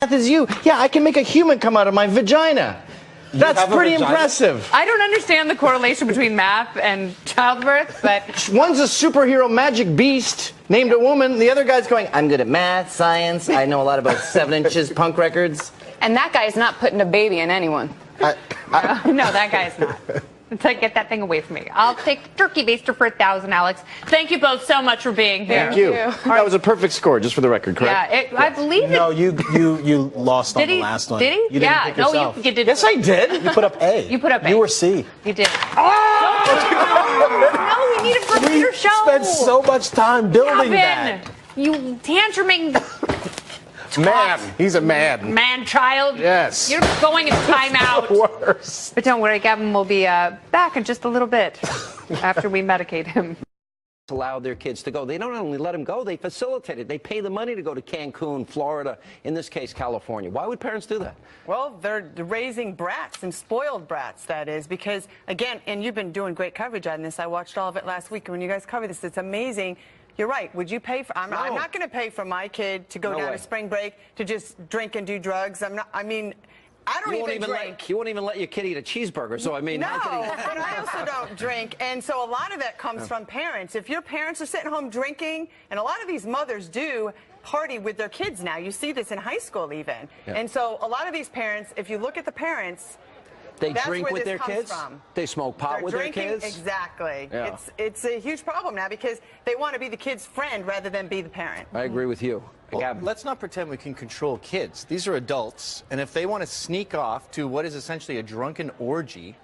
Math is you. Yeah, I can make a human come out of my vagina. That's pretty impressive. I don't understand the correlation between math and childbirth, but... One's a superhero magic beast named a woman. The other guy's going, I'm good at math, science. I know a lot about 7 inches punk records. And that guy's not putting a baby in anyone. No, that guy's not. Get that thing away from me. I'll take the turkey baster for 1,000, Alex. Thank you both so much for being here. Thank you. That was a perfect score, just for the record, correct? Yeah, I believe it. No, you lost on the last one. Did he? You didn't pick yourself. You did. Yes, I did. You put up A. You put up A. You were C. You did. Oh! No, we need it for a later show. Spent so much time building that. You tantruming... Man, he's a man. Man-child. Yes. You're going in timeout. Worse. But don't worry, Gavin will be back in just a little bit after we medicate him. Allow their kids to go. They don't only let them go, they facilitate it. They pay the money to go to Cancun, Florida, in this case, California. Why would parents do that? Well, they're raising brats and spoiled brats, that is, because, again, and you've been doing great coverage on this. I watched all of it last week. And when you guys cover this, it's amazing. You're right. Would you pay for... I'm not going to pay for my kid to go down to spring break to just drink and do drugs. I don't even drink. You won't even let your kid eat a cheeseburger, so I mean... No, but I also don't drink. And so a lot of that comes from parents. If your parents are sitting home drinking, and a lot of these mothers do party with their kids now. You see this in high school even. Yeah. And so a lot of these parents, if you look at the parents... They drink with their kids? They smoke pot with their kids? Exactly. Yeah. It's a huge problem now because they want to be the kid's friend rather than be the parent. I agree with you. Well, let's not pretend we can control kids. These are adults, and if they want to sneak off to what is essentially a drunken orgy,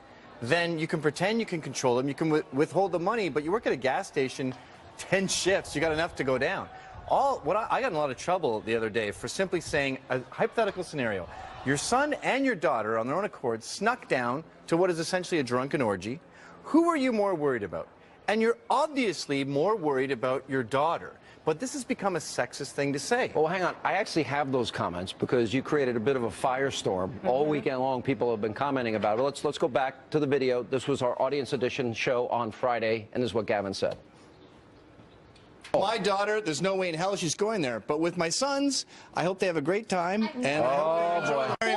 then you can pretend you can control them, you can withhold the money, but you work at a gas station 10 shifts, you got enough to go down. I got in a lot of trouble the other day for simply saying a hypothetical scenario. Your son and your daughter, on their own accord, snuck down to what is essentially a drunken orgy. Who are you more worried about? And you're obviously more worried about your daughter. But this has become a sexist thing to say. Well, hang on. I actually have those comments because you created a bit of a firestorm. All weekend long, people have been commenting about it. Let's go back to the video. This was our Audience Edition show on Friday, and this is what Gavin said. My daughter, there's no way in hell she's going there. But with my sons, I hope they have a great time. And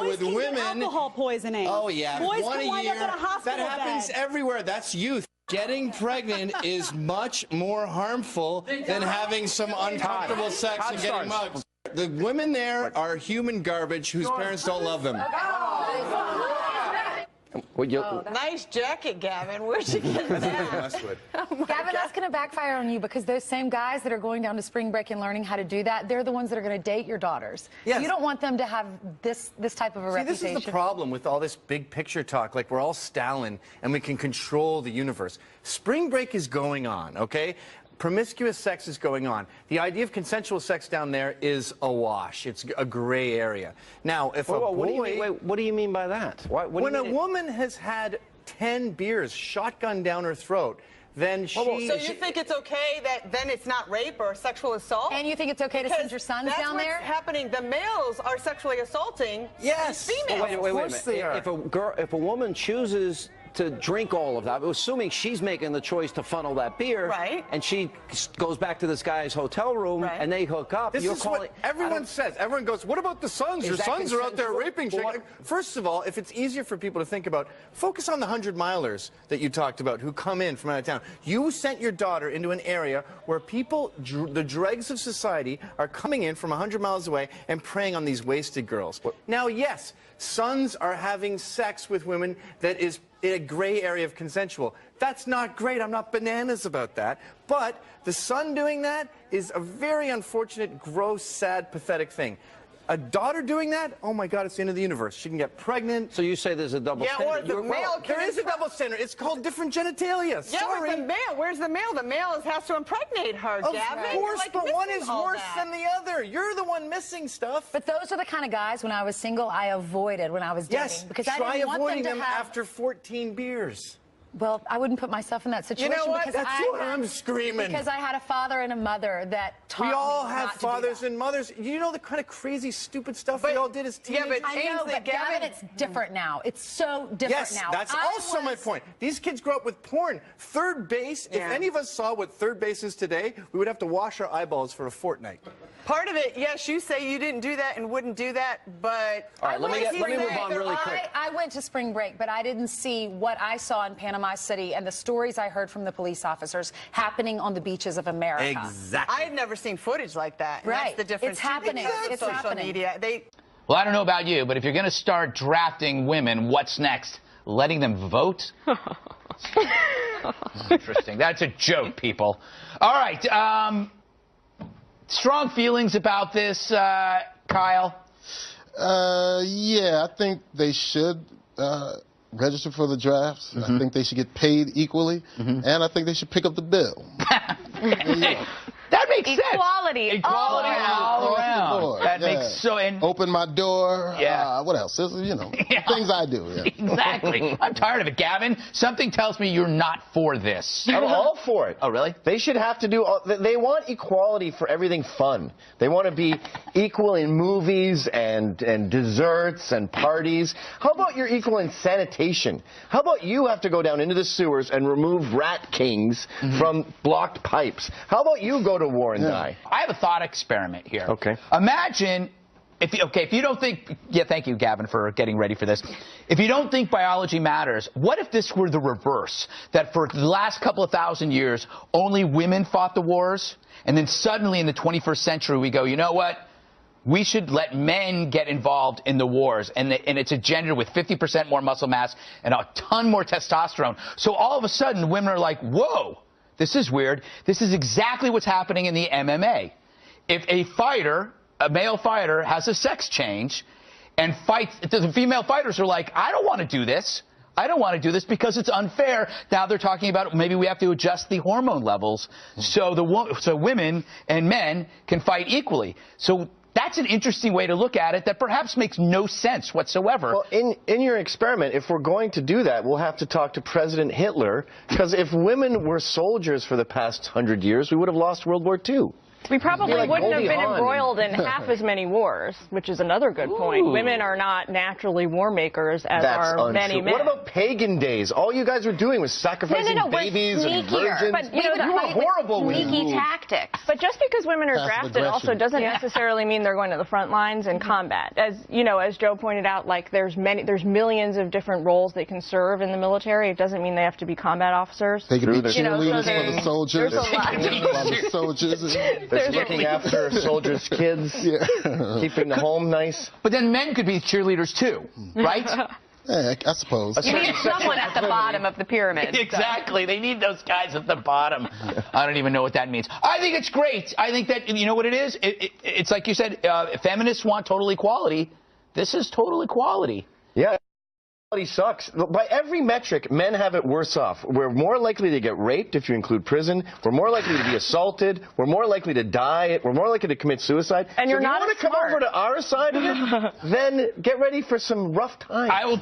with women, alcohol poisoning. Oh yeah, boys one can a wind year. up in a hospital That happens everywhere. That's youth. Getting pregnant is much more harmful than having some uncomfortable sex and getting mugged. The women there are human garbage whose parents don't love them. Nice jacket, Gavin. Where'd you get that? Gavin, that's going to backfire on you because those same guys that are going down to spring break and learning how to do that, they're the ones that are going to date your daughters. Yes. You don't want them to have this type of a reputation. This is the problem with all this big picture talk. Like we're all Stalin and we can control the universe. Spring break is going on, okay? Promiscuous sex is going on. The idea of consensual sex down there is a wash. It's a gray area. Now, if a boy... What do you mean by that? When a woman has had 10 beers shotgunned down her throat, then she... So you think it's okay that then it's not rape or sexual assault? And you think it's okay to send your sons down there? That's what's happening. The males are sexually assaulting females. Wait a minute. If a woman chooses to drink all of that, assuming she's making the choice to funnel that beer, and she goes back to this guy's hotel room, and they hook up. This is what everyone says. Everyone goes, what about the sons? Your sons are out there raping chicks. First of all, if it's easier for people to think about, focus on the 100-milers that you talked about who come in from out of town. You sent your daughter into an area where people, the dregs of society, are coming in from 100 miles away and preying on these wasted girls. Now, yes, sons are having sex with women that is in a gray area of consensual. That's not great. I'm not bananas about that. But the son doing that is a very unfortunate, gross, sad, pathetic thing. A daughter doing that, oh my God, it's the end of the universe. She can get pregnant. So you say there's a double standard? Yeah, or the male. There is a double standard. It's called different genitalia. Sorry. Yeah, the male. Where's the male? The male has to impregnate her, Gavin. Of course, but one is worse than the other. You're the one missing stuff. But those are the kind of guys, when I was single, I avoided when I was dating. Yes, because try I didn't want avoiding them them after 14 beers. Well, I wouldn't put myself in that situation. You know what? Because That's what I'm screaming. Because I had a father and a mother that taught me We all not have to do fathers that. and mothers. You know the kind of crazy, stupid stuff we all did as teenagers? Yeah, but I know, but Gavin, it's different now. It's so different now. Yes, that's also my point. These kids grow up with porn. Third base, if any of us saw what third base is today, we would have to wash our eyeballs for a fortnight. Part of it, yes, you say you didn't do that and wouldn't do that, but... All right, let me move on really quick. I went to spring break, but I didn't see what I saw in Panama City and the stories I heard from the police officers happening on the beaches of America. Exactly. I had never seen footage like that. And Right. That's the difference. It's happening. It's social happening. media. Well, I don't know about you, but if you're going to start drafting women, what's next? Letting them vote? Interesting. That's a joke, people. All right. Strong feelings about this, Kyle? Yeah, I think they should register for the drafts. I think they should get paid equally, and I think they should pick up the bill. That makes sense. Equality all around. That makes so. And open my door. Yeah. What else? Things I do. Yeah. Exactly. I'm tired of it, Gavin. Something tells me you're not for this. I'm all for it. Oh, really? They should have to do. They want equality for everything fun. They want to be equal in movies and desserts and parties. How about you're equal in sanitation? How about you have to go down into the sewers and remove rat kings from blocked pipes? How about you go to war and die? I have a thought experiment here. Okay. Imagine if you don't think, thank you, Gavin, for getting ready for this. If you don't think biology matters, what if this were the reverse? That for the last couple of thousand years, only women fought the wars, and then suddenly in the 21st century we go, you know what? We should let men get involved in the wars, and it's a gender with 50% more muscle mass and a ton more testosterone. So all of a sudden, women are like, whoa. This is weird. This is exactly what's happening in the MMA. If a male fighter has a sex change and fights, the female fighters are like, I don't want to do this. I don't want to do this because it's unfair. Now they're talking about maybe we have to adjust the hormone levels so women and men can fight equally. So that's an interesting way to look at it that perhaps makes no sense whatsoever. Well, in your experiment, if we're going to do that, we'll have to talk to President Hitler, because if women were soldiers for the past 100 years, we would have lost World War II. We probably like wouldn't have Goldie been Hawn. embroiled in half as many wars, which is another good point. Women are not naturally war makers as are many men. What about pagan days? All you guys were doing was sacrificing babies and virgins. But, you were horrible when you sneaky tactics. But just because women are drafted also doesn't necessarily mean they're going to the front lines in combat. As you know, as Joe pointed out, like there's millions of different roles they can serve in the military. It doesn't mean they have to be combat officers. They can be cheerleaders for the soldiers. The soldiers. There's looking after soldiers' kids, keeping the home nice. But then men could be cheerleaders too, right? Yeah, I suppose. You need someone at the bottom of the pyramid. Exactly. They need those guys at the bottom. I don't even know what that means. I think it's great. I think that, you know what it is? It's like you said, feminists want total equality. This is total equality. Yeah. Equality sucks. By every metric, men have it worse off. We're more likely to get raped if you include prison. We're more likely to be assaulted. We're more likely to die. We're more likely to commit suicide. And so you're if you not want to come over to our side of it, then get ready for some rough times. I will